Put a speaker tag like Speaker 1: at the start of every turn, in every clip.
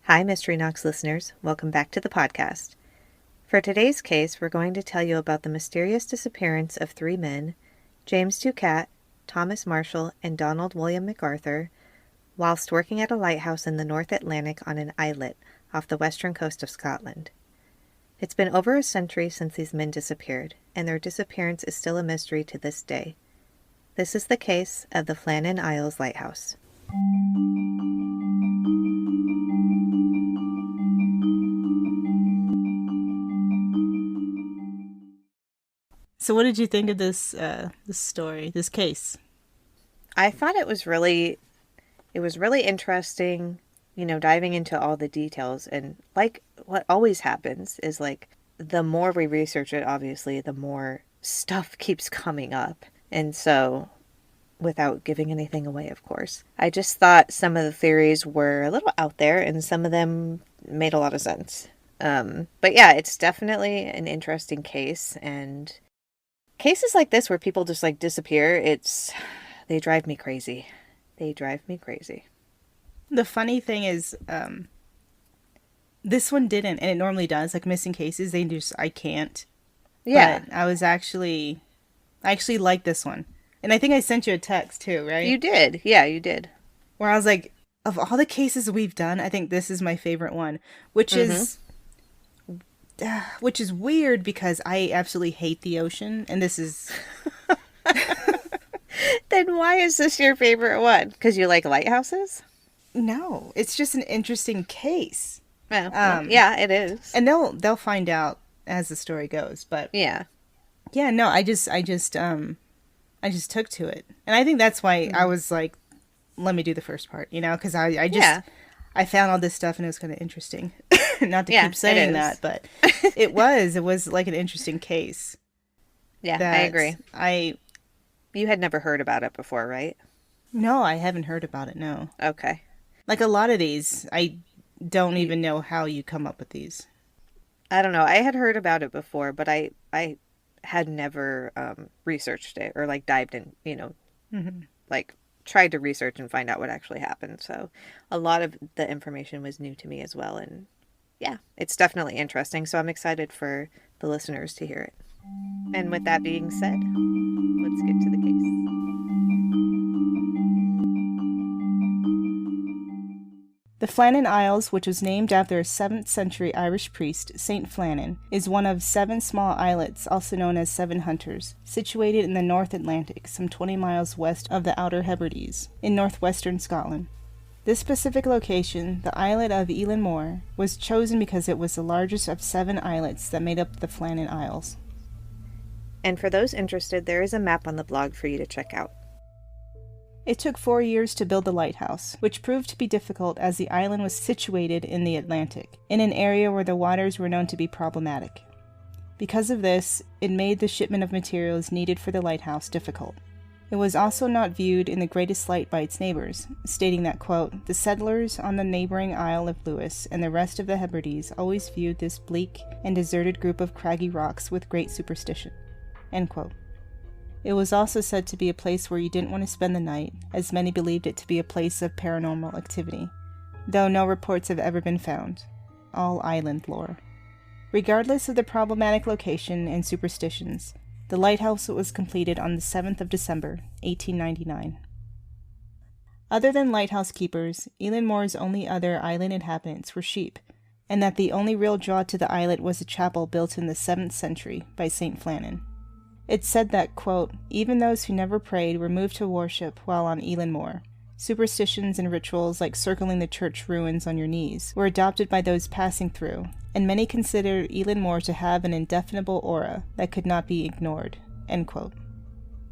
Speaker 1: Hi, Mystery Knox listeners. Welcome back to the podcast. For today's case, we're going to tell you about the mysterious disappearance of three men, James Ducat, Thomas Marshall, and Donald William McArthur, whilst working at a lighthouse in the North Atlantic on an islet off the western coast of Scotland. It's been over a century since these men disappeared, and their disappearance is still a mystery to this day. This is the case of the Flannan Isles Lighthouse.
Speaker 2: So what did you think of this story, this case?
Speaker 1: I thought it was really interesting, diving into all the details. And like what always happens is the more we research it, obviously, the more stuff keeps coming up. And so, without giving anything away, of course, I just thought some of the theories were a little out there and some of them made a lot of sense. But yeah, it's definitely an interesting case, and cases like this where people just disappear, they drive me crazy.
Speaker 2: The funny thing is, this one didn't, and it normally does. Like missing cases, I can't.
Speaker 1: Yeah.
Speaker 2: But I actually like this one. And I think I sent you a text too, right?
Speaker 1: You did. Yeah, you did.
Speaker 2: Where I was like, of all the cases we've done, I think this is my favorite one, which is weird because I absolutely hate the ocean, and this is...
Speaker 1: Then why is this your favorite one? Because you like lighthouses?
Speaker 2: No, it's just an interesting case.
Speaker 1: Well, yeah, it is.
Speaker 2: And they'll find out as the story goes, but
Speaker 1: yeah,
Speaker 2: no, I just took to it, and I think that's why I was like, let me do the first part, because I found all this stuff and it was kind of interesting. Not to keep saying that, but it was like an interesting case.
Speaker 1: Yeah, I agree. You had never heard about it before, right?
Speaker 2: No, I haven't heard about it, no.
Speaker 1: Okay.
Speaker 2: Like a lot of these, I don't even know how you come up with these.
Speaker 1: I don't know. I had heard about it before, but I had never researched it or dived in, tried to research and find out what actually happened. So a lot of the information was new to me as well. And yeah, it's definitely interesting. So I'm excited for the listeners to hear it. And with that being said, let's get to the case.
Speaker 2: The Flannan Isles, which was named after a 7th century Irish priest, Saint Flannan, is one of 7 small islets, also known as Seven Hunters, situated in the North Atlantic, some 20 miles west of the Outer Hebrides, in northwestern Scotland. This specific location, the islet of 𝒂𝒓𝒄𝒉, was chosen because it was the largest of 7 islets that made up the Flannan Isles.
Speaker 1: And for those interested, there is a map on the blog for you to check out.
Speaker 2: It took 4 years to build the lighthouse, which proved to be difficult as the island was situated in the Atlantic, in an area where the waters were known to be problematic. Because of this, it made the shipment of materials needed for the lighthouse difficult. It was also not viewed in the greatest light by its neighbors, stating that, quote, "The settlers on the neighboring Isle of Lewis and the rest of the Hebrides always viewed this bleak and deserted group of craggy rocks with great superstition." End quote. It was also said to be a place where you didn't want to spend the night, as many believed it to be a place of paranormal activity, though no reports have ever been found. All island lore. Regardless of the problematic location and superstitions, the lighthouse was completed on the 7th of December, 1899. Other than lighthouse keepers, 𝒂𝒓𝒄𝒉's only other island inhabitants were sheep, and that the only real draw to the islet was a chapel built in the 7th century by Saint Flannan. It's said that, quote, "Even those who never prayed were moved to worship while on 𝒂𝒓𝒄𝒉. Superstitions and rituals like circling the church ruins on your knees were adopted by those passing through, and many considered 𝒂𝒓𝒄𝒉 to have an indefinable aura that could not be ignored." End quote.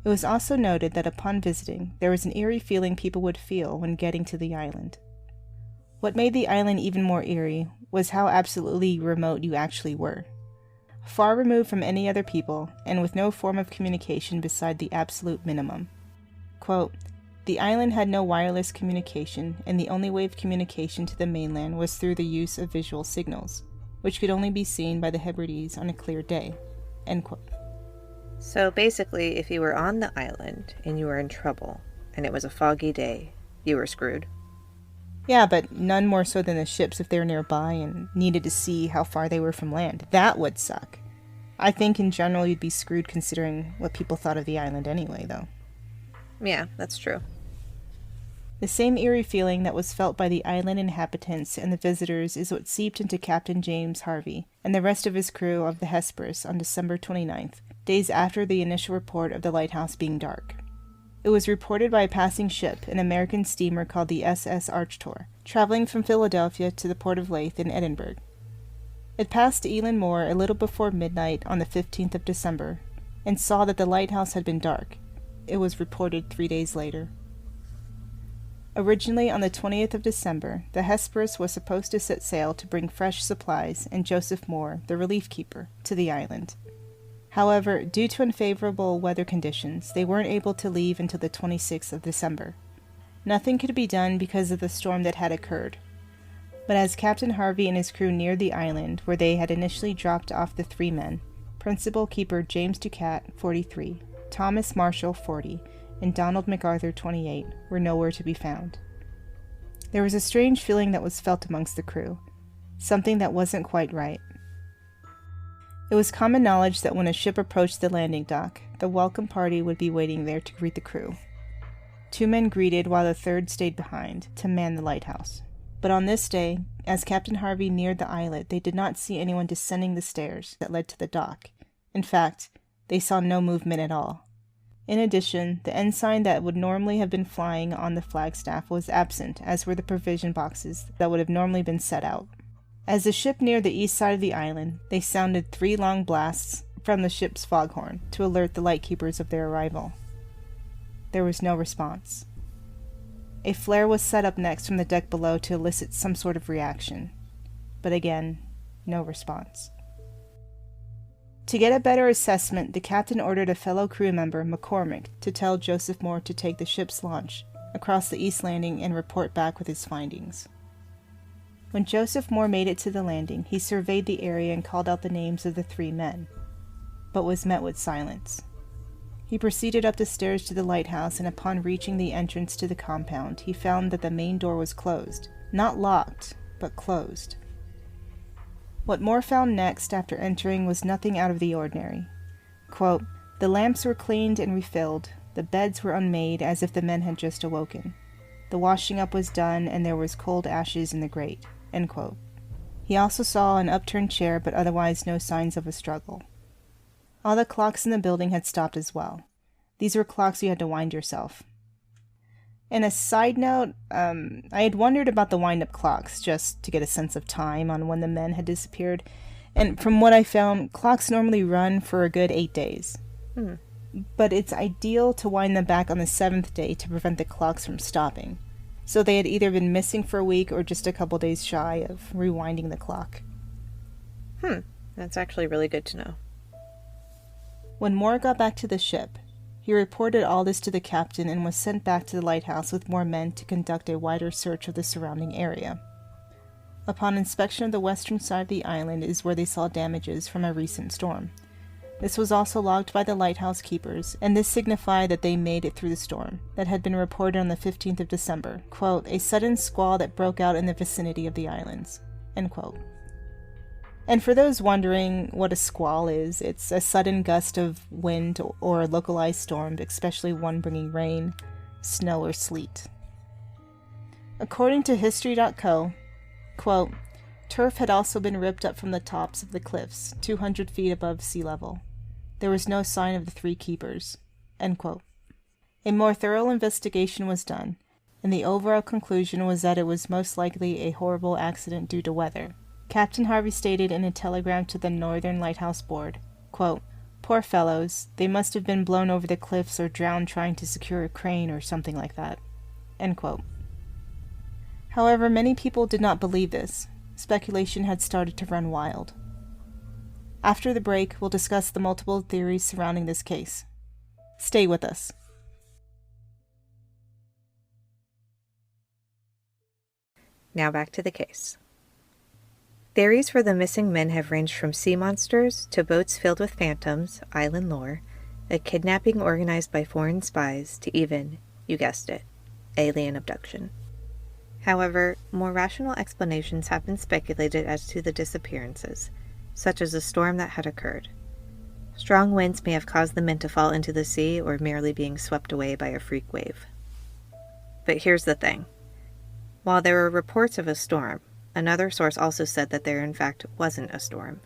Speaker 2: It was also noted that upon visiting, there was an eerie feeling people would feel when getting to the island. What made the island even more eerie was how absolutely remote you actually were. Far removed from any other people, and with no form of communication beside the absolute minimum. Quote, "The island had no wireless communication, and the only way of communication to the mainland was through the use of visual signals, which could only be seen by the Hebrides on a clear day." End quote.
Speaker 1: So basically, if you were on the island and you were in trouble, and it was a foggy day, you were screwed.
Speaker 2: Yeah, but none more so than the ships if they were nearby and needed to see how far they were from land. That would suck. I think in general you'd be screwed considering what people thought of the island anyway, though.
Speaker 1: Yeah, that's true.
Speaker 2: The same eerie feeling that was felt by the island inhabitants and the visitors is what seeped into Captain James Harvey and the rest of his crew of the Hesperus on December 29th, days after the initial report of the lighthouse being dark. It was reported by a passing ship, an American steamer called the SS Arctur, traveling from Philadelphia to the port of Leith in Edinburgh. It passed Eilean Mor a little before midnight on the 15th of December, and saw that the lighthouse had been dark. It was reported 3 days later. Originally on the 20th of December, the Hesperus was supposed to set sail to bring fresh supplies and Joseph Moore, the relief keeper, to the island. However, due to unfavorable weather conditions, they weren't able to leave until the 26th of December. Nothing could be done because of the storm that had occurred. But as Captain Harvey and his crew neared the island where they had initially dropped off the 3 men, Principal Keeper James Ducat, 43, Thomas Marshall, 40, and Donald McArthur, 28, were nowhere to be found. There was a strange feeling that was felt amongst the crew, something that wasn't quite right. It was common knowledge that when a ship approached the landing dock, the welcome party would be waiting there to greet the crew. 2 men greeted while the 3rd stayed behind to man the lighthouse. But on this day, as Captain Harvey neared the islet, they did not see anyone descending the stairs that led to the dock. In fact, they saw no movement at all. In addition, the ensign that would normally have been flying on the flagstaff was absent, as were the provision boxes that would have normally been set out. As the ship neared the east side of the island, they sounded 3 long blasts from the ship's foghorn to alert the lightkeepers of their arrival. There was no response. A flare was set up next from the deck below to elicit some sort of reaction, but again, no response. To get a better assessment, the captain ordered a fellow crew member, McCormick, to tell Joseph Moore to take the ship's launch across the east landing and report back with his findings. When Joseph Moore made it to the landing, he surveyed the area and called out the names of the 3 men, but was met with silence. He proceeded up the stairs to the lighthouse, and upon reaching the entrance to the compound, he found that the main door was closed. Not locked, but closed. What Moore found next after entering was nothing out of the ordinary. Quote, "The lamps were cleaned and refilled, the beds were unmade as if the men had just awoken. The washing up was done, and there was cold ashes in the grate." End quote. He also saw an upturned chair, but otherwise no signs of a struggle. All the clocks in the building had stopped as well. These were clocks you had to wind yourself. And a side note, I had wondered about the wind-up clocks, just to get a sense of time on when the men had disappeared. And from what I found, clocks normally run for a good 8 days. But it's ideal to wind them back on the 7th day to prevent the clocks from stopping. So they had either been missing for a week or just a couple days shy of rewinding the clock.
Speaker 1: That's actually really good to know.
Speaker 2: When Moore got back to the ship, he reported all this to the captain and was sent back to the lighthouse with more men to conduct a wider search of the surrounding area. Upon inspection of the western side of the island is where they saw damages from a recent storm. This was also logged by the lighthouse keepers, and this signified that they made it through the storm that had been reported on the 15th of December, quote, "a sudden squall that broke out in the vicinity of the islands," end quote. And for those wondering what a squall is, it's a sudden gust of wind or a localized storm, especially one bringing rain, snow, or sleet. According to History.co, quote, "Turf had also been ripped up from the tops of the cliffs, 200 feet above sea level. There was no sign of the 3 keepers," end quote. A more thorough investigation was done, and the overall conclusion was that it was most likely a horrible accident due to weather. Captain Harvey stated in a telegram to the Northern Lighthouse Board, quote, "Poor fellows, they must have been blown over the cliffs or drowned trying to secure a crane or something like that," end quote. However, many people did not believe this. Speculation had started to run wild. After the break, we'll discuss the multiple theories surrounding this case. Stay with us.
Speaker 1: Now back to the case. Theories for the missing men have ranged from sea monsters to boats filled with phantoms, island lore, a kidnapping organized by foreign spies, to even, you guessed it, alien abduction. However, more rational explanations have been speculated as to the disappearances, such as a storm that had occurred. Strong winds may have caused the men to fall into the sea or merely being swept away by a freak wave. But here's the thing. While there were reports of a storm, another source also said that there in fact wasn't a storm.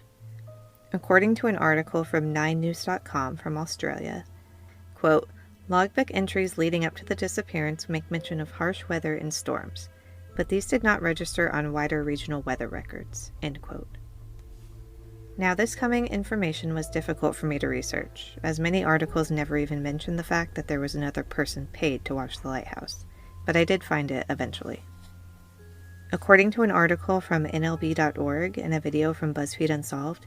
Speaker 1: According to an article from 9news.com from Australia, quote, logbook entries leading up to the disappearance make mention of harsh weather and storms, but these did not register on wider regional weather records, end quote. Now, this coming information was difficult for me to research, as many articles never even mentioned the fact that there was another person paid to watch the lighthouse, but I did find it eventually. According to an article from NLB.org and a video from BuzzFeed Unsolved,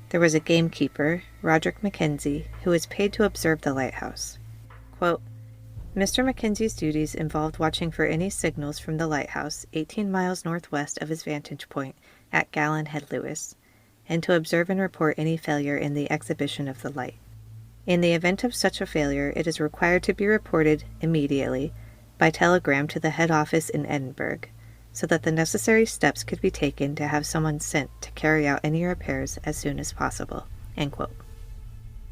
Speaker 1: there was a gamekeeper, Roderick McKenzie, who was paid to observe the lighthouse. Quote, Mr. McKenzie's duties involved watching for any signals from the lighthouse 18 miles northwest of his vantage point at Gallen Head Lewis, and to observe and report any failure in the exhibition of the light. In the event of such a failure, it is required to be reported immediately by telegram to the head office in Edinburgh, so that the necessary steps could be taken to have someone sent to carry out any repairs as soon as possible. End quote.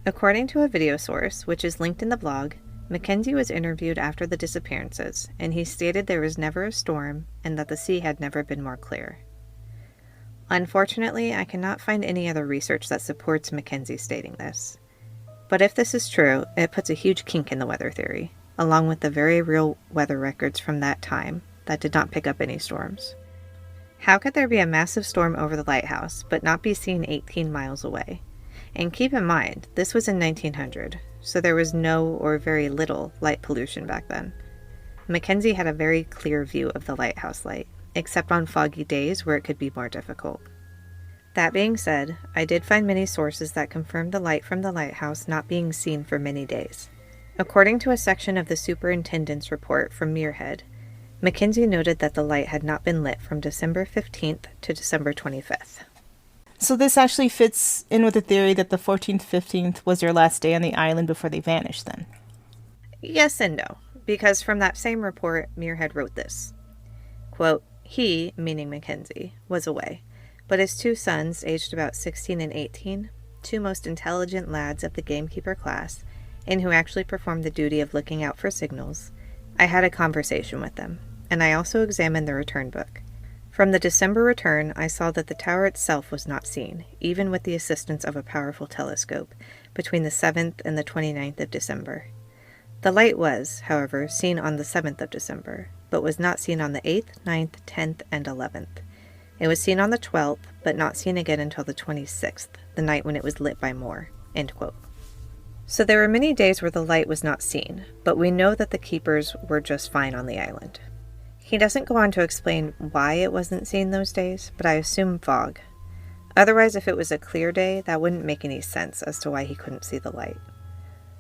Speaker 1: According to a video source, which is linked in the blog, Mackenzie was interviewed after the disappearances, and he stated there was never a storm and that the sea had never been more clear. Unfortunately, I cannot find any other research that supports Mackenzie stating this. But if this is true, it puts a huge kink in the weather theory, along with the very real weather records from that time that did not pick up any storms. How could there be a massive storm over the lighthouse, but not be seen 18 miles away? And keep in mind, this was in 1900, so there was no or very little light pollution back then. Mackenzie had a very clear view of the lighthouse light, except on foggy days where it could be more difficult. That being said, I did find many sources that confirmed the light from the lighthouse not being seen for many days. According to a section of the superintendent's report from Muirhead, Mackenzie noted that the light had not been lit from December 15th to December 25th.
Speaker 2: So this actually fits in with the theory that the 14th, 15th was their last day on the island before they vanished then.
Speaker 1: Yes and no, because from that same report, Muirhead wrote this. Quote, he, meaning Mackenzie, was away, but his two sons, aged about 16 and 18, two most intelligent lads of the gamekeeper class, and who actually performed the duty of looking out for signals, I had a conversation with them, and I also examined the return book. From the December return, I saw that the tower itself was not seen, even with the assistance of a powerful telescope, between the 7th and the 29th of December. The light was, however, seen on the 7th of December, but was not seen on the 8th, 9th, 10th, and 11th. It was seen on the 12th, but not seen again until the 26th, the night when it was lit by Moore. End quote. So there were many days where the light was not seen, but we know that the keepers were just fine on the island. He doesn't go on to explain why it wasn't seen those days, but I assume fog. Otherwise, if it was a clear day, that wouldn't make any sense as to why he couldn't see the light.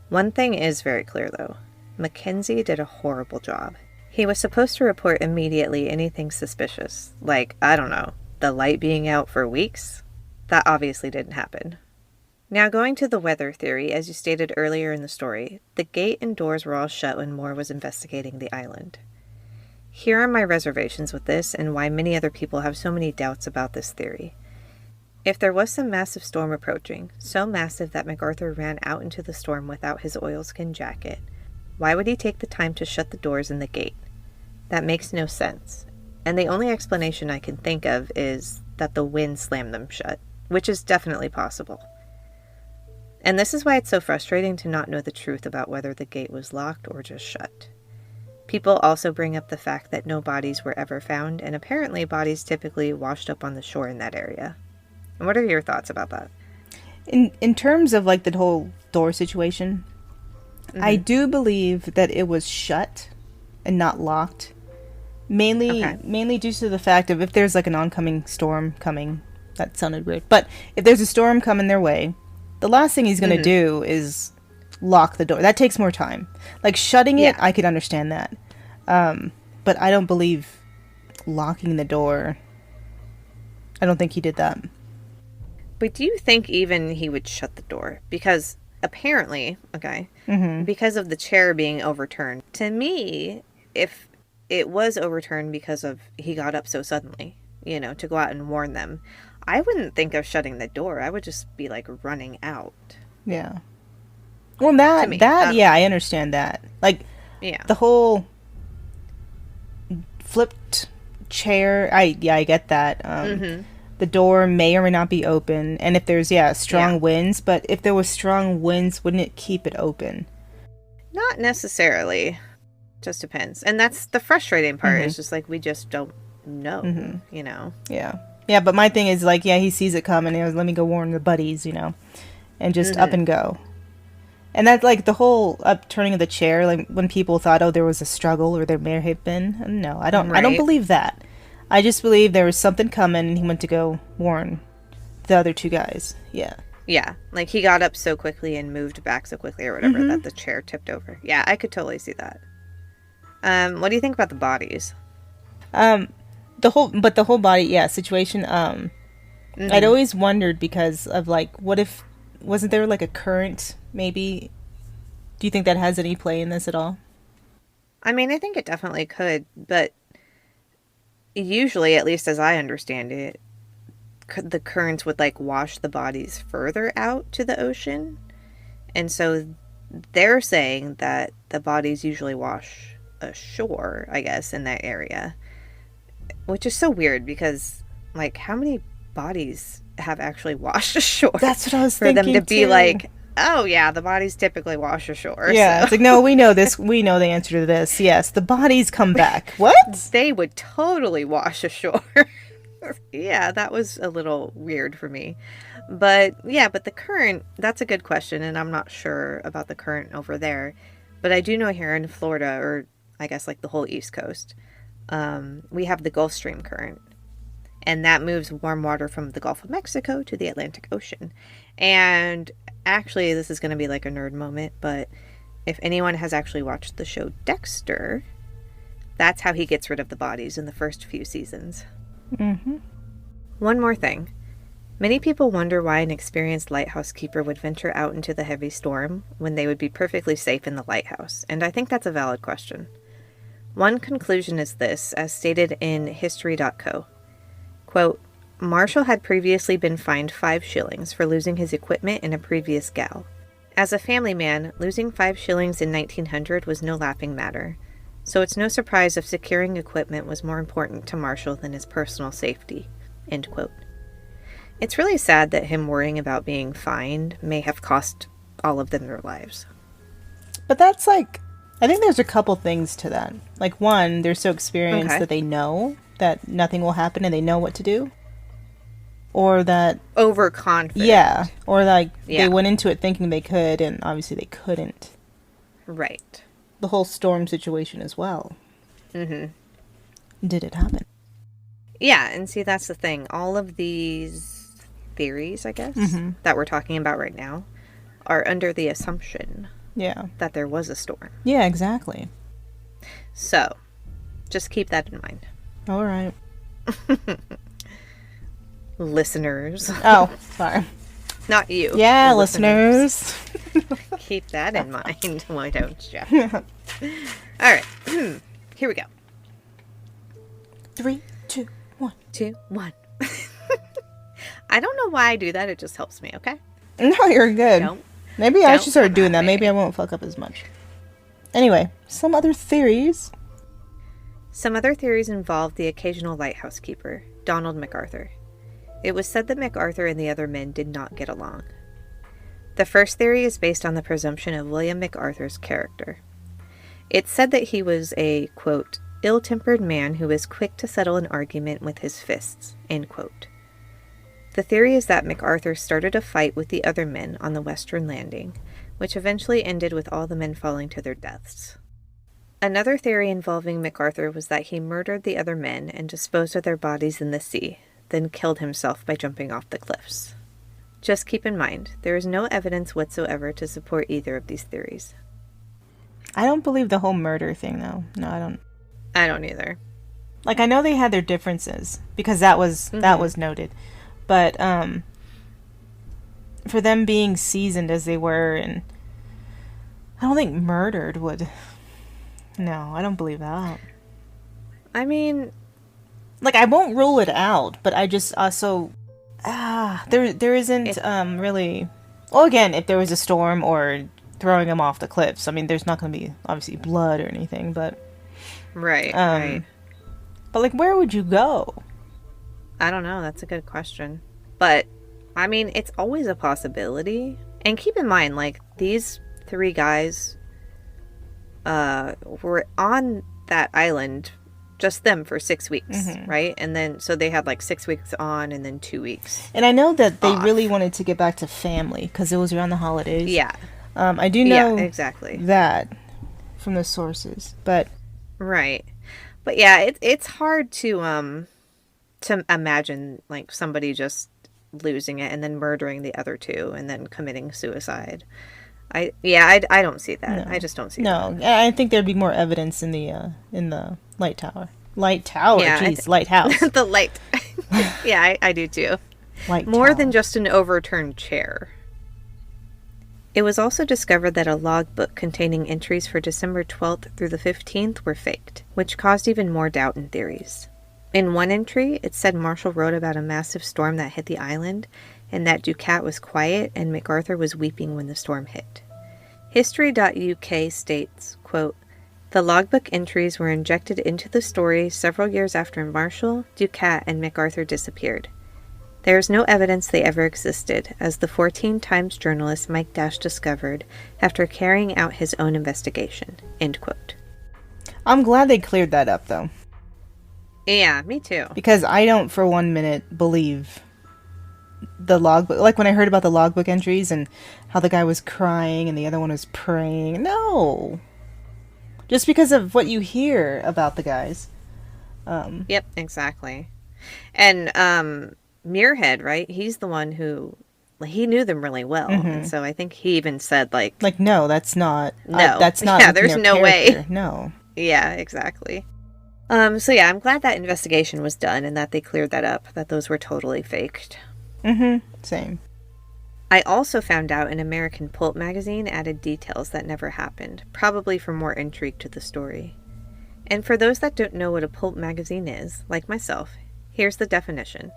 Speaker 1: One thing is very clear, though. Mackenzie did a horrible job. He was supposed to report immediately anything suspicious, like, I don't know, the light being out for weeks? That obviously didn't happen. Now, going to the weather theory, as you stated earlier in the story, the gate and doors were all shut when Moore was investigating the island. Here are my reservations with this and why many other people have so many doubts about this theory. If there was some massive storm approaching, so massive that MacArthur ran out into the storm without his oilskin jacket, why would he take the time to shut the doors and the gate? That makes no sense. And the only explanation I can think of is that the wind slammed them shut, which is definitely possible. And this is why it's so frustrating to not know the truth about whether the gate was locked or just shut. People also bring up the fact that no bodies were ever found, and apparently bodies typically washed up on the shore in that area. And what are your thoughts about that?
Speaker 2: In terms of like the whole door situation, I do believe that it was shut and not locked. Mainly due to the fact of if there's like an oncoming storm coming, that sounded weird, but if there's a storm coming their way, the last thing he's going to do is lock the door. That takes more time. Like shutting it, I could understand that. But I don't believe locking the door. I don't think he did that.
Speaker 1: But do you think even he would shut the door? Because apparently, because of the chair being overturned, to me, if it was overturned because of he got up so suddenly, to go out and warn them. I wouldn't think of shutting the door. I would just be like running out.
Speaker 2: Yeah. Well,
Speaker 1: To me,
Speaker 2: yeah, I understand that. Like,
Speaker 1: yeah.
Speaker 2: the whole flipped chair, I get that. The door may or may not be open, and if there's strong winds, but if there was strong winds, wouldn't it keep it open?
Speaker 1: Not necessarily. Just depends. And that's the frustrating part. Is just like we just don't know,
Speaker 2: Yeah, but my thing is like, he sees it coming, and he goes, let me go warn the buddies, and just up and go. And that's like the whole upturning of the chair, like when people thought, oh, there was a struggle or there may have been. No, I don't believe that. I just believe there was something coming and he went to go warn the other two guys. Yeah.
Speaker 1: Yeah. Like he got up so quickly and moved back so quickly or whatever that the chair tipped over. Yeah, I could totally see that. What do you think about the bodies?
Speaker 2: The whole body, situation. I'd always wondered because of like, what if, wasn't there like a current maybe? Do you think that has any play in this at all?
Speaker 1: I mean, I think it definitely could, but usually, at least as I understand it, the currents would like wash the bodies further out to the ocean. And so they're saying that the bodies usually wash ashore, I guess, in that area. Which is so weird because, like, how many bodies have actually washed ashore?
Speaker 2: That's what I was thinking,
Speaker 1: for them to be
Speaker 2: too.
Speaker 1: Like, oh, yeah, the bodies typically wash ashore.
Speaker 2: Yeah,
Speaker 1: so.
Speaker 2: it's like, no, we know this. We know the answer to this. Yes, the bodies come back. What?
Speaker 1: They would totally wash ashore. Yeah, that was a little weird for me. But the current, that's a good question, and I'm not sure about the current over there. But I do know here in Florida, or I guess like the whole East Coast, we have the Gulf Stream current. And that moves warm water from the Gulf of Mexico to the Atlantic Ocean. And actually, this is going to be like a nerd moment, but if anyone has actually watched the show Dexter, that's how he gets rid of the bodies in the first few seasons. One more thing. Many people wonder why an experienced lighthouse keeper would venture out into the heavy storm when they would be perfectly safe in the lighthouse, and I think that's a valid question. One conclusion is this, as stated in history.co. Quote, Marshall had previously been fined 5 shillings for losing his equipment in a previous gale. As a family man, losing 5 shillings in 1900 was no laughing matter, so it's no surprise if securing equipment was more important to Marshall than his personal safety. End quote. It's really sad that him worrying about being fined may have cost all of them their lives.
Speaker 2: But that's like, I think there's a couple things to that. Like, one, they're so experienced that they know that nothing will happen and they know what to do. Or that...
Speaker 1: overconfident.
Speaker 2: Yeah. Or like, they went into it thinking they could and obviously they couldn't.
Speaker 1: Right.
Speaker 2: The whole storm situation as well. Did it happen?
Speaker 1: Yeah, and see, that's the thing. All of these theories, I guess, that we're talking about right now are under the assumption that there was a storm.
Speaker 2: Yeah, exactly.
Speaker 1: So, just keep that in mind.
Speaker 2: All right.
Speaker 1: Listeners.
Speaker 2: Oh, sorry.
Speaker 1: Not you.
Speaker 2: Yeah, listeners.
Speaker 1: Keep that in mind. Why don't you? All right. Here we go.
Speaker 2: 3, 2, 1.
Speaker 1: 2, 1. I don't know why I do that. It just helps me, okay?
Speaker 2: No, you're good. Maybe I should start doing that.
Speaker 1: me.
Speaker 2: Maybe I won't fuck up as much. Anyway, some other theories.
Speaker 1: Some other theories involve the occasional lighthouse keeper, Donald McArthur. It was said that McArthur and the other men did not get along. The first theory is based on the presumption of William McArthur's character. It's said that he was a, quote, ill-tempered man who was quick to settle an argument with his fists, end quote. The theory is that McArthur started a fight with the other men on the western landing, which eventually ended with all the men falling to their deaths. Another theory involving McArthur was that he murdered the other men and disposed of their bodies in the sea, then killed himself by jumping off the cliffs. Just keep in mind, there is no evidence whatsoever to support either of these theories.
Speaker 2: I don't believe the whole murder thing, though. No, I don't.
Speaker 1: I don't either.
Speaker 2: Like, I know they had their differences, because that was noted. But, for them being seasoned as they were, and I don't think murdered would... No, I don't believe that.
Speaker 1: I mean,
Speaker 2: Like, I won't rule it out, but I just also there isn't
Speaker 1: it,
Speaker 2: really. Well, again, if there was a storm or throwing him off the cliffs, I mean, there's not going to be obviously blood or anything, but
Speaker 1: right, right.
Speaker 2: um, but like, where would you go?
Speaker 1: I don't know. That's a good question. But, I mean, it's always a possibility. And keep in mind, like, these three guys were on that island, just them, for 6 weeks, right? And then, so they had like 6 weeks on and then 2 weeks
Speaker 2: And I know that they
Speaker 1: off.
Speaker 2: really wanted to get back to family because it was around the holidays.
Speaker 1: Yeah.
Speaker 2: I do
Speaker 1: Yeah,
Speaker 2: know
Speaker 1: exactly.
Speaker 2: that from the sources, but
Speaker 1: Right. But yeah, it's hard to imagine like somebody just losing it and then murdering the other two and then committing suicide. I don't see that.
Speaker 2: no,
Speaker 1: I just don't see
Speaker 2: no.
Speaker 1: that.
Speaker 2: I think there'd be more evidence in the light tower. Light tower,
Speaker 1: Yeah,
Speaker 2: jeez, lighthouse.
Speaker 1: the light. Yeah, I do too.
Speaker 2: Light
Speaker 1: More
Speaker 2: tower.
Speaker 1: than just an overturned chair. It was also discovered that a logbook containing entries for December 12th through the 15th were faked, which caused even more doubt and theories. In one entry, it said Marshall wrote about a massive storm that hit the island, and that Ducat was quiet and McArthur was weeping when the storm hit. History.uk states, quote, "The logbook entries were injected into the story several years after Marshall, Ducat, and McArthur disappeared. There is no evidence they ever existed, as the 14 Times journalist Mike Dash discovered after carrying out his own investigation." End quote.
Speaker 2: I'm glad they cleared that up, though.
Speaker 1: Yeah, me too.
Speaker 2: Because I don't for 1 minute believe the logbook. Like when I heard about the logbook entries and how the guy was crying and the other one was praying. No. Just because of what you hear about the guys.
Speaker 1: Yep, exactly. And Muirhead, right? He's the one who, he knew them really well. And so I think he even said like,
Speaker 2: No, that's not.
Speaker 1: no.
Speaker 2: That's not.
Speaker 1: Yeah, there's no way.
Speaker 2: No.
Speaker 1: Yeah, exactly. So yeah, I'm glad that investigation was done and that they cleared that up, that those were totally faked.
Speaker 2: Same.
Speaker 1: I also found out an American pulp magazine added details that never happened, probably for more intrigue to the story. And for those that don't know what a pulp magazine is, like myself, here's the definition.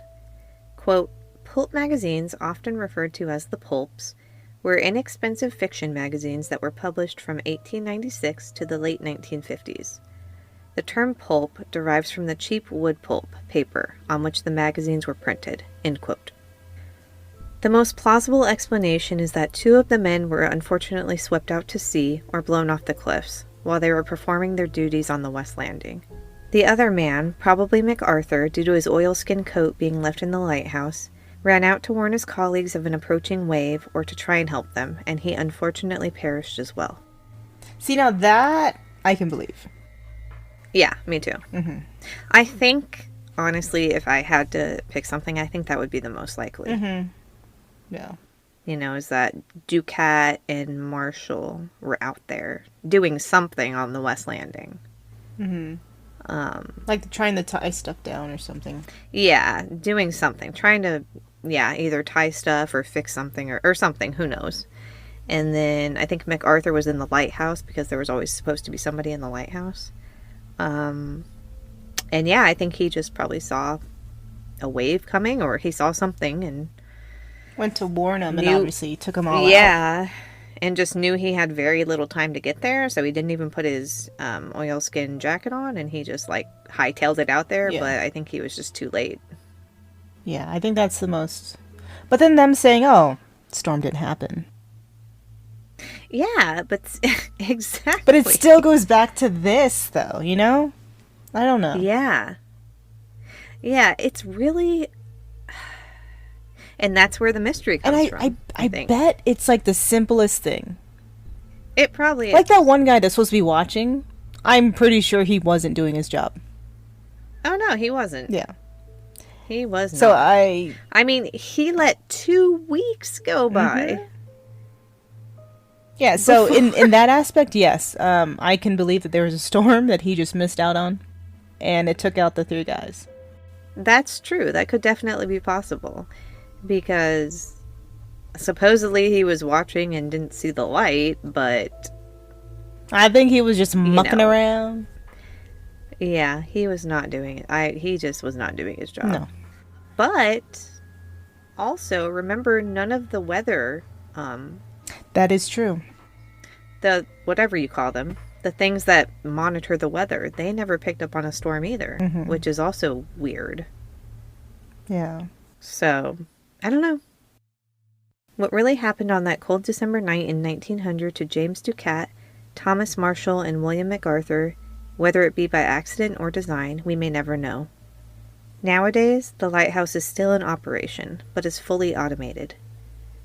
Speaker 1: Quote, "Pulp magazines, often referred to as the pulps, were inexpensive fiction magazines that were published from 1896 to the late 1950s. The term pulp derives from the cheap wood pulp paper on which the magazines were printed." End quote. The most plausible explanation is that two of the men were unfortunately swept out to sea or blown off the cliffs while they were performing their duties on the West Landing. The other man, probably McArthur, due to his oilskin coat being left in the lighthouse, ran out to warn his colleagues of an approaching wave or to try and help them, and he unfortunately perished as well.
Speaker 2: See, now that I can believe.
Speaker 1: Yeah, me too. I think, honestly, if I had to pick something, I think that would be the most likely.
Speaker 2: Yeah.
Speaker 1: You know, is that Ducat and Marshall were out there doing something on the West Landing.
Speaker 2: Like trying to tie stuff down or something.
Speaker 1: Yeah, doing something. Trying to, either tie stuff or fix something or something. Who knows? And then I think McArthur was in the lighthouse because there was always supposed to be somebody in the lighthouse. And yeah, I think he just probably saw a wave coming or he saw something and
Speaker 2: Went to warn him and obviously took them all out.
Speaker 1: Yeah, and just knew he had very little time to get there, so he didn't even put his oilskin jacket on, and he just like hightailed it out there.
Speaker 2: Yeah.
Speaker 1: But I think he was just too late.
Speaker 2: Yeah, I think that's the most. But then them saying, "Oh, storm didn't happen."
Speaker 1: Yeah, but exactly.
Speaker 2: But it still goes back to this, though. You know, I don't know.
Speaker 1: Yeah, it's really. And that's where the mystery comes
Speaker 2: And
Speaker 1: from.
Speaker 2: I bet it's like the simplest thing.
Speaker 1: It probably is.
Speaker 2: Like that one guy that's supposed to be watching. I'm pretty sure he wasn't doing his job.
Speaker 1: Oh no, he wasn't.
Speaker 2: Yeah.
Speaker 1: He was not.
Speaker 2: So
Speaker 1: I mean, he let 2 weeks go by.
Speaker 2: Yeah, so in that aspect, yes. I can believe that there was a storm that he just missed out on. And it took out the three guys.
Speaker 1: That's true. That could definitely be possible. Because supposedly he was watching and didn't see the light, but
Speaker 2: I think he was just mucking around.
Speaker 1: Yeah, he was not doing it. He just was not doing his job.
Speaker 2: No.
Speaker 1: But also, remember, none of the weather,
Speaker 2: That is true.
Speaker 1: the whatever you call them, the things that monitor the weather, they never picked up on a storm either, which is also weird.
Speaker 2: Yeah.
Speaker 1: So, I don't know. What really happened on that cold December night in 1900 to James Ducat, Thomas Marshall, and William McArthur, whether it be by accident or design, we may never know. Nowadays, the lighthouse is still in operation, but is fully automated.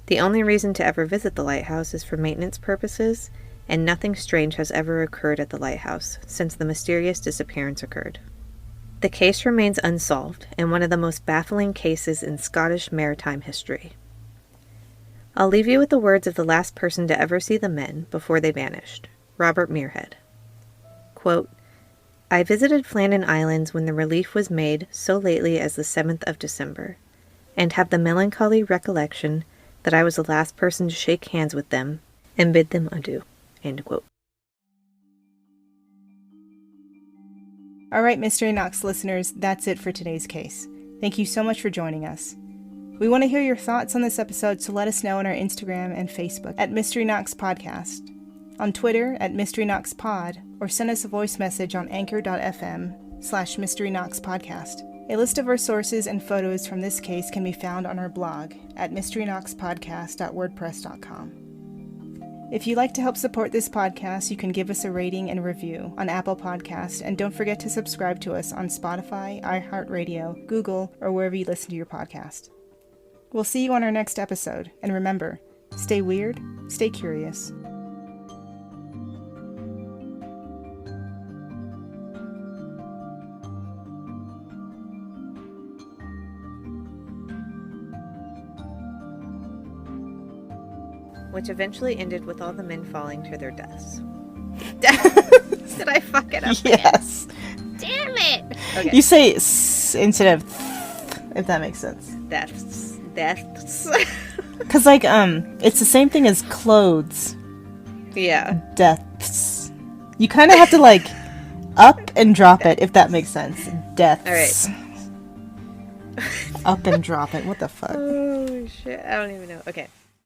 Speaker 1: The only reason to ever visit the lighthouse is for maintenance purposes, and nothing strange has ever occurred at the lighthouse since the mysterious disappearance occurred. The case remains unsolved, and one of the most baffling cases in Scottish maritime history. I'll leave you with the words of the last person to ever see the men before they vanished, Robert Muirhead. Quote, I visited Flannan Islands when the relief was made so lately as the 7th of December, and have the melancholy recollection that I was the last person to shake hands with them and bid them adieu. End quote.
Speaker 2: All right, Mystery Knox listeners, that's it for today's case. Thank you so much for joining us. We want to hear your thoughts on this episode, so let us know on our Instagram and Facebook at Mystery Knox Podcast, on Twitter at Mystery Knox Pod, or send us a voice message on anchor.fm/Mystery Knox Podcast. A list of our sources and photos from this case can be found on our blog at mysteryknoxpodcast.wordpress.com. If you'd like to help support this podcast, you can give us a rating and review on Apple Podcasts, and don't forget to subscribe to us on Spotify, iHeartRadio, Google, or wherever you listen to your podcast. We'll see you on our next episode, and remember, stay weird, stay curious.
Speaker 1: Which eventually ended with all the men falling to their deaths. Did I fuck it up?
Speaker 2: Yes.
Speaker 1: Again? Damn it! Okay.
Speaker 2: You say s instead of th, if that makes sense.
Speaker 1: Deaths.
Speaker 2: Because, like, it's the same thing as clothes.
Speaker 1: Yeah.
Speaker 2: Deaths. You kind of have to, like, up and drop it, if that makes sense. Deaths.
Speaker 1: All right.
Speaker 2: Up and drop it. What the fuck?
Speaker 1: Oh, shit. I don't even know. Okay.